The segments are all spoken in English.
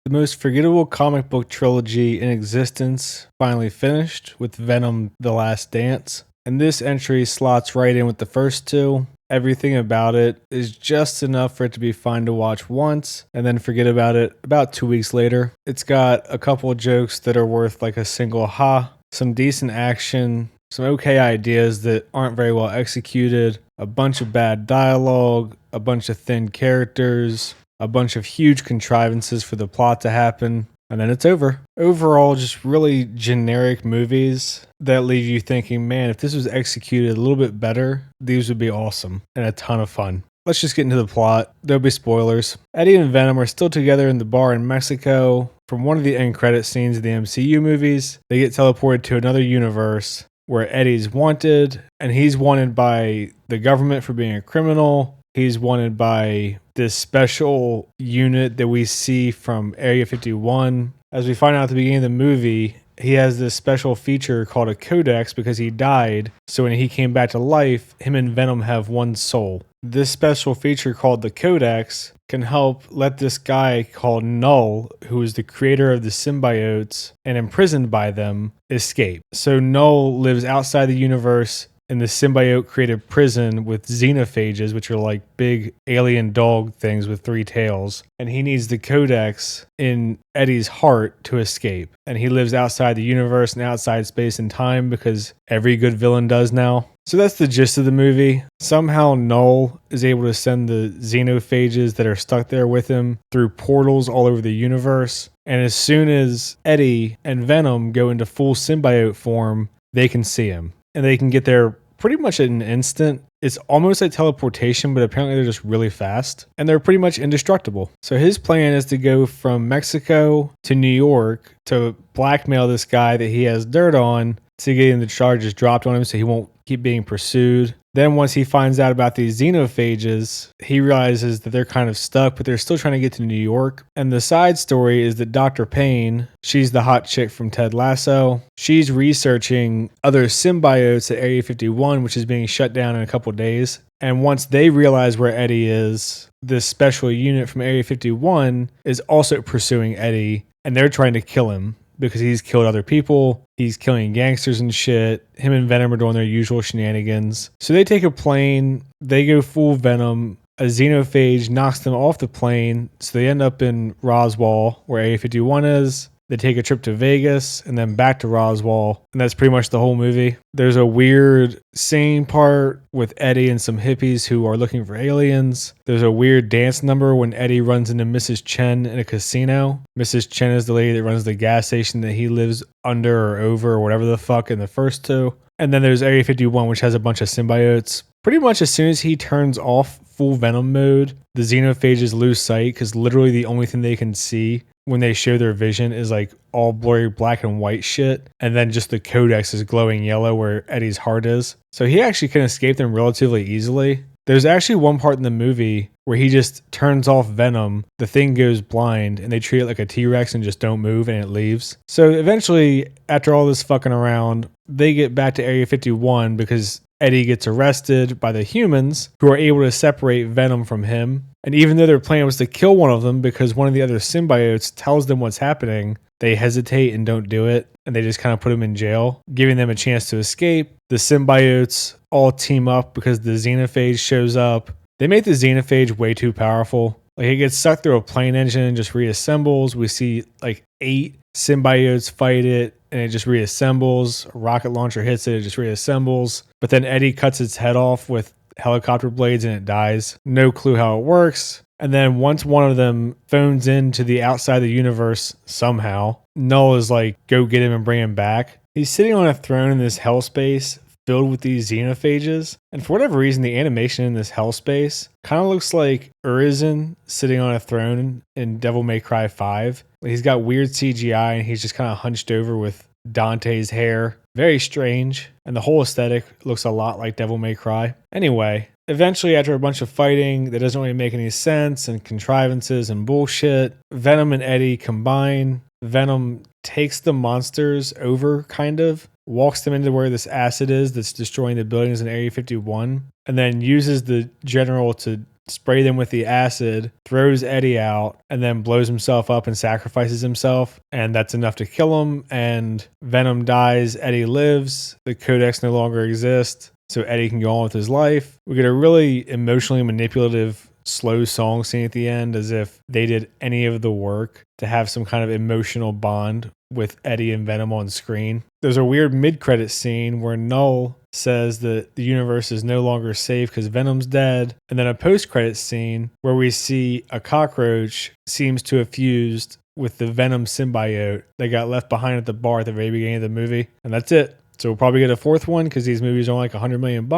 The most forgettable comic book trilogy in existence finally finished with Venom The Last Dance, and this entry slots right in with the first two. Everything about it is just enough for it to be fun to watch once and then forget about it about 2 weeks later. It's got a couple of jokes that are worth like a single ha, some decent action, some okay ideas that aren't very well executed, a bunch of bad dialogue, a bunch of thin characters, a bunch of huge contrivances for the plot to happen, and then it's over. Overall, just really generic movies that leave you thinking, man, if this was executed a little bit better, these would be awesome and a ton of fun. Let's just get into the plot. There'll be spoilers. Eddie and Venom are still together in the bar in Mexico. From one of the end credit scenes of the MCU movies, they get teleported to another universe where Eddie's wanted, and he's wanted by the government for being a criminal. He's wanted by this special unit that we see from Area 51. As we find out at the beginning of the movie, he has this special feature called a codex because he died. So when he came back to life, him and Venom have one soul. This special feature called the codex can help let this guy called Null, who is the creator of the symbiotes and imprisoned by them, escape. So Null lives outside the universe in the symbiote created prison with xenophages, which are like big alien dog things with 3 tails. And he needs the codex in Eddie's heart to escape. And he lives outside the universe and outside space and time because every good villain does now. So that's the gist of the movie. Somehow Null is able to send the xenophages that are stuck there with him through portals all over the universe. And as soon as Eddie and Venom go into full symbiote form, they can see him. And they can get there pretty much in an instant. It's almost like teleportation, but apparently they're just really fast. And they're pretty much indestructible. So his plan is to go from Mexico to New York to blackmail this guy that he has dirt on to get the charges dropped on him so he won't keep being pursued. Then once he finds out about these xenophages, he realizes that they're kind of stuck, but they're still trying to get to New York. And the side story is that Dr. Payne, she's the hot chick from Ted Lasso. She's researching other symbiotes at Area 51, which is being shut down in a couple days. And once they realize where Eddie is, this special unit from Area 51 is also pursuing Eddie, and they're trying to kill him because he's killed other people. He's killing gangsters and shit. Him and Venom are doing their usual shenanigans. So they take a plane. They go full Venom. A xenophage knocks them off the plane. So they end up in Roswell, where Area 51 is. They take a trip to Vegas and then back to Roswell. And that's pretty much the whole movie. There's a weird singing part with Eddie and some hippies who are looking for aliens. There's a weird dance number when Eddie runs into Mrs. Chen in a casino. Mrs. Chen is the lady that runs the gas station that he lives under or over or whatever the fuck in the first two. And then there's Area 51, which has a bunch of symbiotes. Pretty much as soon as he turns off full Venom mode, the xenophages lose sight because literally the only thing they can see when they show their vision is like all blurry black and white shit. And then just the codex is glowing yellow where Eddie's heart is. So he actually can escape them relatively easily. There's actually one part in the movie where he just turns off Venom, the thing goes blind, and they treat it like a T-Rex and just don't move and it leaves. So eventually, after all this fucking around, they get back to Area 51 because Eddie gets arrested by the humans who are able to separate Venom from him. And even though their plan was to kill one of them because one of the other symbiotes tells them what's happening, they hesitate and don't do it. And they just kind of put him in jail, giving them a chance to escape. The symbiotes all team up because the xenophage shows up. They make the xenophage way too powerful. Like it gets sucked through a plane engine and just reassembles. We see like 8 symbiotes fight it and it just reassembles. A rocket launcher hits it, it just reassembles. But then Eddie cuts its head off with helicopter blades and it dies. No clue how it works. And then once one of them phones into the outside of the universe somehow, Null is like, go get him and bring him back. He's sitting on a throne in this hell space filled with these xenophages. And for whatever reason, the animation in this hell space kind of looks like Urizen sitting on a throne in Devil May Cry 5. He's got weird CGI and he's just kind of hunched over with Dante's hair. Very strange. And the whole aesthetic looks a lot like Devil May Cry. Anyway, eventually after a bunch of fighting that doesn't really make any sense and contrivances and bullshit, Venom and Eddie combine. Venom takes the monsters over, kind of, walks them into where this acid is that's destroying the buildings in Area 51, and then uses the general to spray them with the acid, throws Eddie out, and then blows himself up and sacrifices himself. And that's enough to kill him. And Venom dies, Eddie lives, the Codex no longer exists, so Eddie can go on with his life. We get a really emotionally manipulative slow song scene at the end, as if they did any of the work to have some kind of emotional bond with Eddie and Venom on screen. There's a weird mid-credit scene where Null says that the universe is no longer safe because Venom's dead, and then a post-credit scene where we see a cockroach seems to have fused with the Venom symbiote that got left behind at the bar at the very beginning of the movie, and that's it. So we'll probably get a fourth one because these movies are only like $100 million,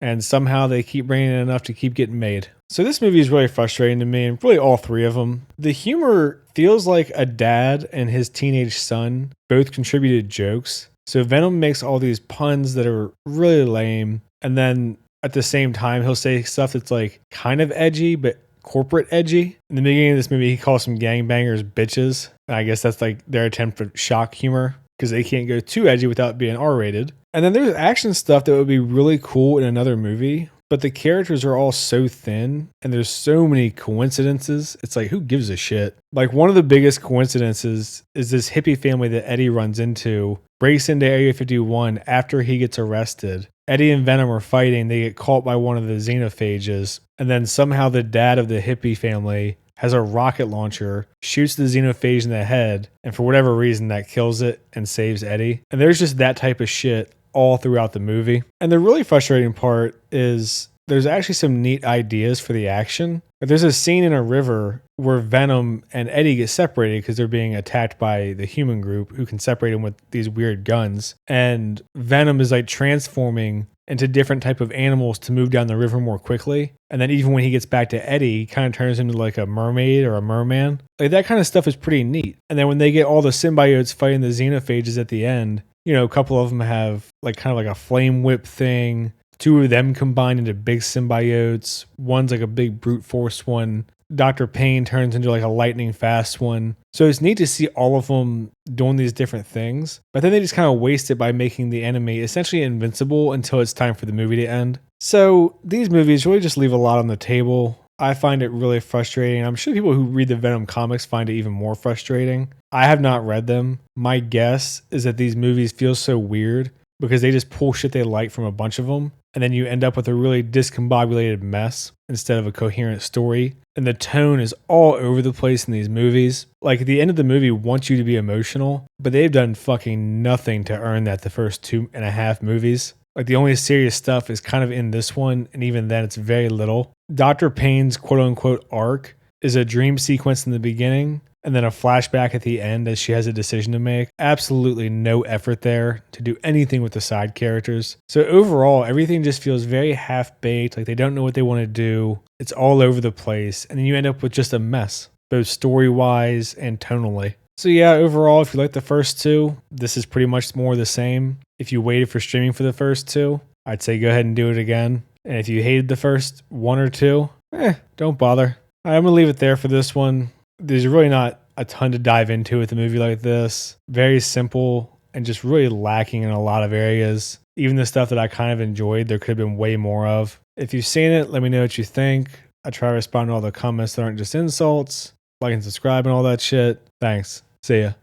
and somehow they keep bringing in enough to keep getting made. So this movie is really frustrating to me, and really all three of them. The humor feels like a dad and his teenage son both contributed jokes. So Venom makes all these puns that are really lame, and then at the same time he'll say stuff that's like kind of edgy, but corporate edgy. In the beginning of this movie, he calls some gangbangers bitches, and I guess that's like their attempt at shock humor, because they can't go too edgy without being R-rated. And then there's action stuff that would be really cool in another movie, but the characters are all so thin, and there's so many coincidences. It's like, who gives a shit? Like, one of the biggest coincidences is this hippie family that Eddie runs into, breaks into Area 51 after he gets arrested. Eddie and Venom are fighting, they get caught by one of the xenophages, and then somehow the dad of the hippie family has a rocket launcher, shoots the xenophage in the head, and for whatever reason that kills it and saves Eddie. And there's just that type of shit all throughout the movie. And the really frustrating part is there's actually some neat ideas for the action. There's a scene in a river where Venom and Eddie get separated because they're being attacked by the human group who can separate them with these weird guns. And Venom is like transforming into different type of animals to move down the river more quickly. And then even when he gets back to Eddie, he kind of turns into like a mermaid or a merman. Like, that kind of stuff is pretty neat. And then when they get all the symbiotes fighting the xenophages at the end, you know, a couple of them have like kind of like a flame whip thing. Two of them combined into big symbiotes. One's like a big brute force one. Dr. Payne turns into like a lightning fast one. So it's neat to see all of them doing these different things. But then they just kind of waste it by making the enemy essentially invincible until it's time for the movie to end. So these movies really just leave a lot on the table. I find it really frustrating. I'm sure people who read the Venom comics find it even more frustrating. I have not read them. My guess is that these movies feel so weird because they just pull shit they like from a bunch of them, and then you end up with a really discombobulated mess instead of a coherent story. And the tone is all over the place in these movies. Like, the end of the movie wants you to be emotional, but they've done fucking nothing to earn that the first 2.5 movies. Like, the only serious stuff is kind of in this one, and even then it's very little. Dr. Payne's quote-unquote arc is a dream sequence in the beginning, and then a flashback at the end as she has a decision to make. Absolutely no effort there to do anything with the side characters. So overall, everything just feels very half-baked, like they don't know what they want to do. It's all over the place, and then you end up with just a mess, both story-wise and tonally. So yeah, overall, if you like the first two, this is pretty much more the same. If you waited for streaming for the first two, I'd say go ahead and do it again. And if you hated the first one or two, don't bother. I'm going to leave it there for this one. There's really not a ton to dive into with a movie like this. Very simple and just really lacking in a lot of areas. Even the stuff that I kind of enjoyed, there could have been way more of. If you've seen it, let me know what you think. I try to respond to all the comments that aren't just insults. Like and subscribe and all that shit. Thanks. See ya.